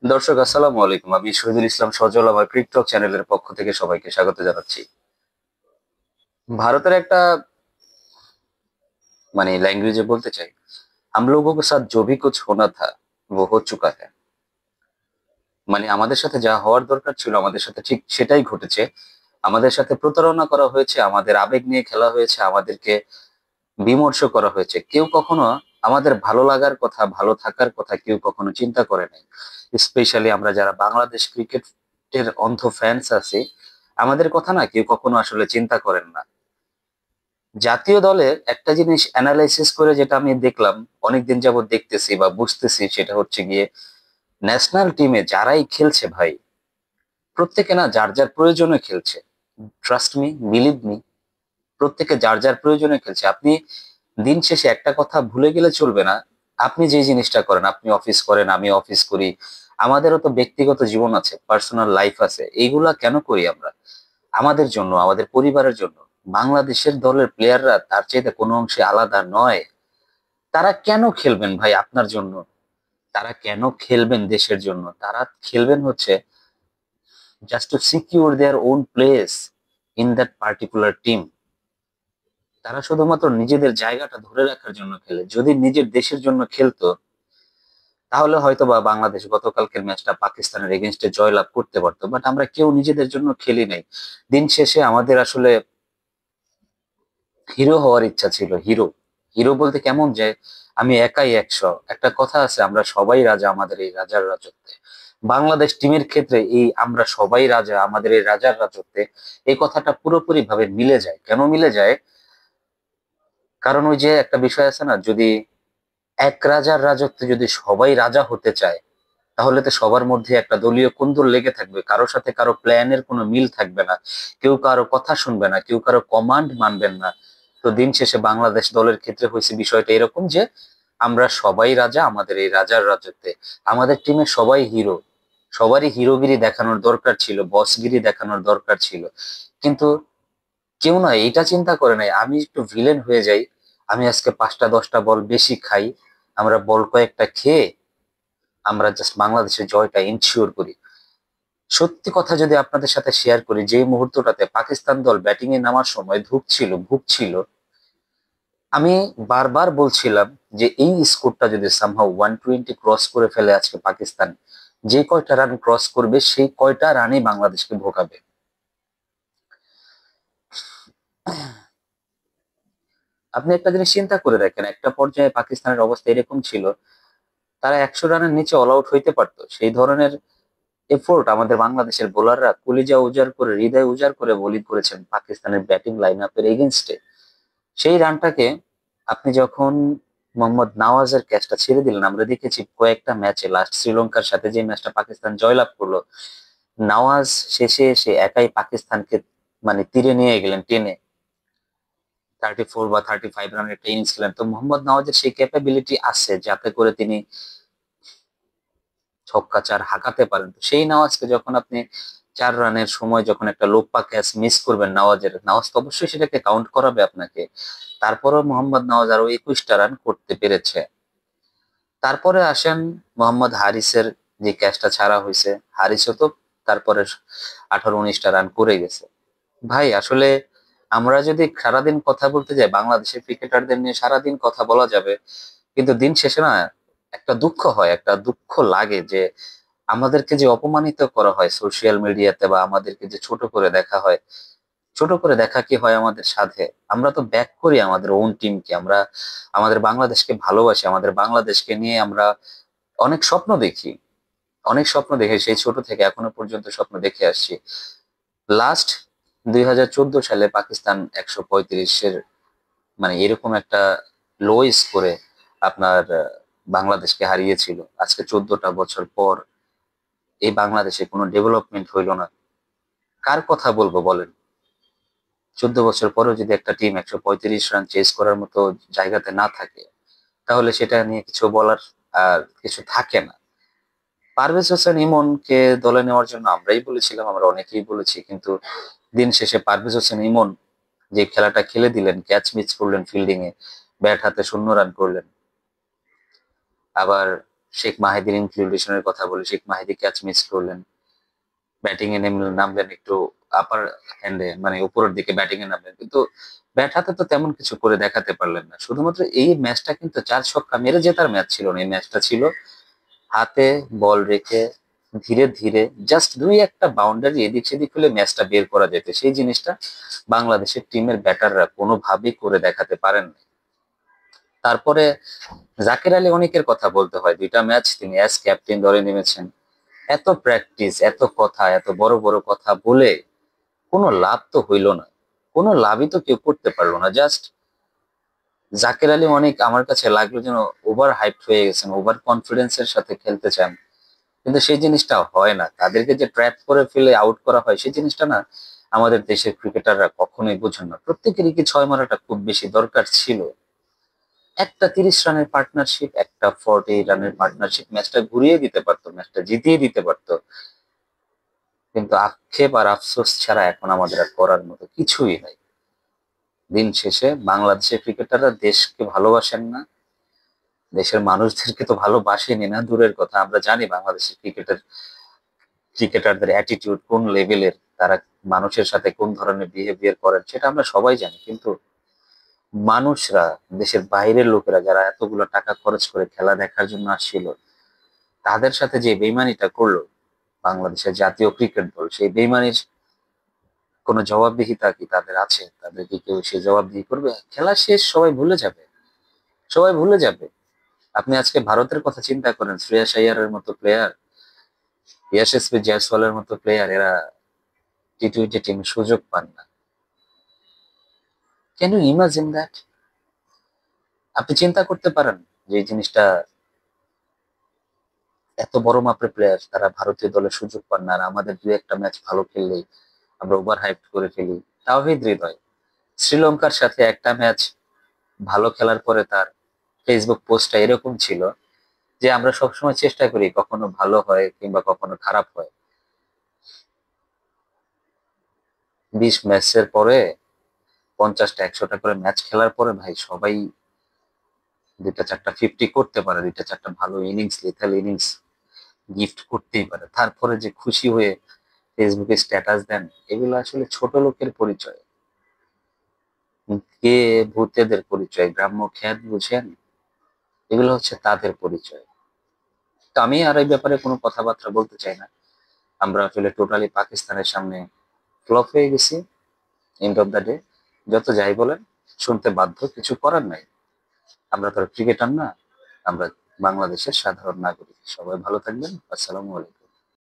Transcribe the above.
দর্শক আসসালামু আলাইকুম। আমি শহীদুল ইসলাম সজল আমার ক্রিকটক চ্যানেলের পক্ষ থেকে সবাইকে স্বাগত জানাচ্ছি। ভারতের একটা ল্যাঙ্গুয়েজে বলতে চাই, हम लोगों के साथ जो भी कुछ होना था वो हो चुका है। আমাদের সাথে যা হওয়ার দরকার ছিল আমাদের সাথে ঠিক সেটাই ঘটেছে। আমাদের সাথে প্রতারণা করা হয়েছে, আমাদের আবেগ নিয়ে খেলা হয়েছে, আমাদেরকে বিমর্ষ করা হয়েছে। কেউ কখনো আমাদের ভালো লাগার কথা, ভালো থাকার কথা কেউ কখনো চিন্তা করে নাই। স্পেশালি আমরা যারা বাংলাদেশ ক্রিকেটের অন্ধ ফ্যান্স আছি, আমাদের কথা না কেউ কখনো আসলে চিন্তা করেন না। জাতীয় দলের একটা জিনিস অ্যানালাইসিস করে যেটা আমি দেখলাম, অনেকদিন যাবত দেখতেছি বা বুঝতেছি, সেটা হচ্ছে গিয়ে ন্যাশনাল টিমে যারাই খেলছে ভাই, প্রত্যেকে না যার যার প্রয়োজনে খেলছে। ট্রাস্ট মি, বিলিভ মি, প্রত্যেকে যার যার প্রয়োজনে খেলছে। আপনি দিন শেষে একটা কথা ভুলে গেলে চলবে না। আপনি যে জিনিসটা করেন, আপনি অফিস করেন, আমি অফিস করি, আমাদেরও তো ব্যক্তিগত জীবন আছে, পার্সোনাল লাইফ আছে। এইগুলা কেন করি আমরা? আমাদের জন্য, আমাদের পরিবারের জন্য। বাংলাদেশের দলের প্লেয়াররা তার চাইতে কোনো অংশে আলাদা নয়। তারা কেন খেলবেন ভাই আপনার জন্য? তারা কেন খেলবেন দেশের জন্য? তারা খেলবেন হচ্ছে just to secure their own place in that particular team. তারা শুধুমাত্র নিজেদের জায়গাটা ধরে রাখার জন্য খেলে। যদি নিজের দেশের জন্য খেলতো, তাহলে হয়তো বা বাংলাদেশ গতকালকের ম্যাচটা পাকিস্তানের এগেনস্টে জয়লাভ করতে পারতো। বাট আমরা কেউ নিজেদের জন্য খেলি নাই। দিন শেষে আমাদের আসলে হিরো হওয়ার ইচ্ছা ছিল। হিরো, হিরো বলতে কেমন যে আমি একাই 100। একটা কথা আছে, আমরা সবাই রাজা আমাদের এই রাজার রাজত্বে। বাংলাদেশ টিমের ক্ষেত্রে এই আমরা সবাই রাজা আমাদের এই রাজার রাজত্বে, এই কথাটা পুরোপুরি ভাবে মিলে যায়। কেন মিলে যায়? কারণ ওই যে একটা বিষয় আছে না, যদি এক রাজার রাজত্বে যদি সবাই রাজা হতে চায়, তাহলে তো সবার মধ্যে একটা দলীয় কোন্দল লেগে থাকবে। কারোর সাথে কারো প্ল্যানের কোনো মিল থাকবে না, কেউ কারো কথা শুনবে না, কেউ কারো কমান্ড মানবেন না। তো দিন শেষে বাংলাদেশ দলের ক্ষেত্রে হয়েছে বিষয়টা এরকম যে আমরা সবাই রাজা আমাদের এই রাজার রাজত্বে। আমাদের টিমে সবাই হিরো, সবারই হিরোগিরি দেখানোর দরকার ছিল, বসগিরি দেখানোর দরকার ছিল। কিন্তু কেউ না এটা চিন্তা করে নাই আমি একটু ভিলেন হয়ে যাই, আমি আজকে 5টা 10টা বল বেশি খাই, আমরা বল কয়েকটা খেয়ে আমরা জাস্ট বাংলাদেশের জয়টা ইনশিওর করি। সত্যি কথা যদি আপনাদের সাথে শেয়ার করি, যে মুহূর্তটাতে পাকিস্তান দল ব্যাটিং এ নামার সময় ধুঁকছিল ভুগছিল, আমি বারবার বলছিলাম যে এই স্কোরটা যদি সামহাও 120 ক্রস করে ফেলে আজকে পাকিস্তান, যে কয়টা রান ক্রস করবে সেই কয়টা রানই বাংলাদেশকে ভোগাবে। আপনি একটা জিনিস চিন্তা করে দেখেন, একটা পর্যায়ে পাকিস্তানের অবস্থা এরকম ছিল, তারা 100 রানের নিচে অল আউট হইতে পারতো। সেই ধরনের এফোর্ট আমাদের বাংলাদেশের বোলাররা কলিজা উজাড় করে, হৃদয় উজাড় করে বোলিং করেছেন পাকিস্তানের ব্যাটিং লাইন আপের এগেনস্টে। সেই রানটাকে আপনি যখন মোহাম্মদ নওয়াজের ক্যাচটা ছেড়ে দিলেন, আমরা দেখেছি কয়েকটা ম্যাচে, লাস্ট শ্রীলঙ্কার সাথে যে ম্যাচটা পাকিস্তান জয়লাভ করলো, নওয়াজ শেষে এসে একাই পাকিস্তানকে তীরে নিয়ে গেলেন টেনে। 34 বা 35 রানের একটা ইনিংস খেলেন। তো মোহাম্মদ নওয়াজের সেই ক্যাপাবিলিটি আছে যাতে করে তিনি ছক্কা চার হাঁকাতে পারেন। তো সেই নওয়াজকে যখন আপনি 4 রানের সময় যখন একটা লোপ্পা ক্যাচ মিস করবেন নওয়াজের, নওয়াজ তো অবশ্যই সেটাকে কাউন্ট করাবে আপনাকে। তারপরেও মোহাম্মদ নওয়াজ আরো 21টা রান করতে পেরেছে। তারপরে আসেন মোহাম্মদ হারিসের যে ক্যাচটা ছাড়া হয়েছে, হারিসও তো তারপরে 18 19টা রান করে গেছে। ভাই আসলে আমরা যদি সারাদিন কথা বলতে যাই, বাংলাদেশের ক্রিকেটারদের নিয়ে সারাদিন কথা বলা যাবে, কিন্তু দিন শেষে না একটা দুঃখ হয়, একটা দুঃখ লাগে যে আমাদেরকে যে অপমানিত করা হয় সোশ্যাল মিডিয়াতে, বা আমাদেরকে যে ছোট করে দেখা হয়। ছোট করে দেখা কি হয় আমাদের সাথে? আমরা তো ব্যাক করি আমাদের ওন টিমকে, আমরা আমাদের বাংলাদেশকে ভালোবাসি, আমাদের বাংলাদেশকে নিয়ে আমরা অনেক স্বপ্ন দেখি, অনেক স্বপ্ন দেখে সেই ছোট থেকে এখনো পর্যন্ত স্বপ্ন দেখে আসছি। লাস্ট 2014 সালে পাকিস্তান 135-এর এরকম একটা লো স্কোরে আপনার বাংলাদেশকে হারিয়েছিল। আজকে 14টা বছর পর এই বাংলাদেশে কোনো ডেভেলপমেন্ট হইলো না। কার কথা বলবো বলেন? 14 বছর পরেও যদি একটা টিম 135 রান চেস করার মতো জায়গাতে না থাকে, তাহলে সেটা নিয়ে কিছু বলার আর কিছু থাকে না। পারভেজ হোসেন ইমনকে দলে নেওয়ার জন্য আমরাই বলেছিলাম, আমরা অনেকেই বলেছি, কিন্তু দিন শেষে পারভেজ হোসেন ইমন যে খেলাটা খেলে দিলেন, ক্যাচ মিস করলেন ফিল্ডিং এ, ব্যাট হাতে 0 রান করলেন। আবার শেখ মাহিদির ইনফিল্ট্রেশনের কথা বলি, শেখ মাহিদি ক্যাচ মিস করলেন, ব্যাটিং এ নামলেন একটু আপার হ্যান্ডে, মানে উপরের দিকে ব্যাটিং এ নামলেন, কিন্তু ব্যাট হাতে তো তেমন কিছু করে দেখাতে পারলেন না। শুধুমাত্র এই ম্যাচটা কিন্তু 4 ছক্কা মেরে জেতার ম্যাচ ছিল না, এই ম্যাচটা ছিল হাতে বল রেখে ধীরে ধীরে জাস্ট 2-1টা বাউন্ডারি এদিক সেদিক হলে ম্যাচটা বের করা যেত, সেই জিনিসটা বাংলাদেশের টিমের ব্যাটাররা কোনোভাবেই করে দেখাতে পারেন না। তারপরে জাকের আলী অনেকের কথা বলতে হয়, 2টা ম্যাচ তিনি অ্যাজ ক্যাপ্টেন ধরে নেমেছেন। এত প্র্যাকটিস, এত কথা, এত বড় বড় কথা বলে কোনো লাভ তো হইল না, কোনো লাভই তো কেউ করতে পারলো না। জাস্ট জাকের আলী অনেক আমার কাছে লাগলো যেন ওভার হাইপ হয়ে গেছেন, ওভার কনফিডেন্সের সাথে খেলতে চান, কিন্তু সেই জিনিসটা হয় না। তাদেরকে যে ট্র্যাপ করে ফেলে আউট করা হয় সেই জিনিসটা না আমাদের দেশের ক্রিকেটাররা কখনোই বোঝেন না। প্রত্যেকেরই কি 6 মারাটা খুব বেশি দরকার ছিল? একটা 30 রানের পার্টনারশিপ, একটা 40 রানের পার্টনারশিপ ম্যাচটা ঘুরিয়ে দিতে পারতো, ম্যাচটা জিতিয়ে দিতে পারতো। কিন্তু আক্ষেপ আর আফসোস ছাড়া এখন আমাদের আর করার মতো কিছুই নাই। দিন শেষে বাংলাদেশের ক্রিকেটাররা দেশকে ভালোবাসেন না, দেশের মানুষদেরকে তো ভালোবাসেনি না দূরের কথা। আমরা জানি বাংলাদেশের ক্রিকেটারদের অ্যাটিটিউড কোন লেভেলের, তারা মানুষের সাথে কোন ধরনের বিহেভিয়ার করেন সেটা আমরা সবাই জানি। কিন্তু মানুষরা, দেশের বাইরের লোকেরা যারা এতগুলো টাকা খরচ করে খেলা দেখার জন্য আসছিল, তাদের সাথে যে বেইমানিটা করলো বাংলাদেশের জাতীয় ক্রিকেট দল, সেই বেইমানির কোনো জবাবদিহিতা কি তাদের আছে? তাদের কি কেউ সে জবাবদিহি করবে? খেলা শেষ, সবাই ভুলে যাবে, সবাই ভুলে যাবে। আপনি আজকে ভারতের কথা চিন্তা করেন, শ্রেয়াস আইয়ারের মতো প্লেয়ার, ইয়াশস্বী জয়সওয়ালের মতো প্লেয়ার, এরা টি-টোয়েন্টি টিমে সুযোগ পান না। Can you imagine that? আপনি চিন্তা করতে পারেন যে এই জিনিসটা, এত বড় মাপের প্লেয়ার তারা ভারতীয় দলে সুযোগ পান না, আর আমাদের 2-1টা ম্যাচ ভালো খেললেই আমরা ওভার হাইপ করে ফেলি। তাওহিদ হৃদয় শ্রীলঙ্কার সাথে একটা ম্যাচ ভালো খেলার পরে তার ফেসবুক পোস্টটা এরকম ছিল যে আমরা সবসময় চেষ্টা করি কখনো ভালো হয় কিংবা কখনো খারাপ হয়, 20 ম্যাচের পরে 50টা 100টা করে ম্যাচ খেলার পরে ভাই সবাই 2টা 4টা 50 করতে পারে, 2টা 4টা ভালো ইনিংস, লিথাল ইনিংস গিফট করতেই পারে, তারপরে যে খুশি হয়ে ফেসবুকে স্ট্যাটাস দেন, এগুলো আসলে ছোট লোকের পরিচয়, কে ভূতেদের পরিচয়, গ্রাম্য খ্যাত বুঝেন, এগুলো হচ্ছে তাদের পরিচয়। তো আমি আর এই ব্যাপারে কোনো কথাবার্তা বলতে চাই না। আমরা আসলে টোটালি পাকিস্তানের সামনে ফ্লপ হয়ে গেছি। এন্ড অফ দ্য ডে যত যাই বলেন শুনতে বাধ্য, কিছু করার নাই। আমরা তো ক্রিকেটার না, আমরা বাংলাদেশের সাধারণ নাগরিক। সবাই ভালো থাকবেন। আসসালামু আলাইকুম।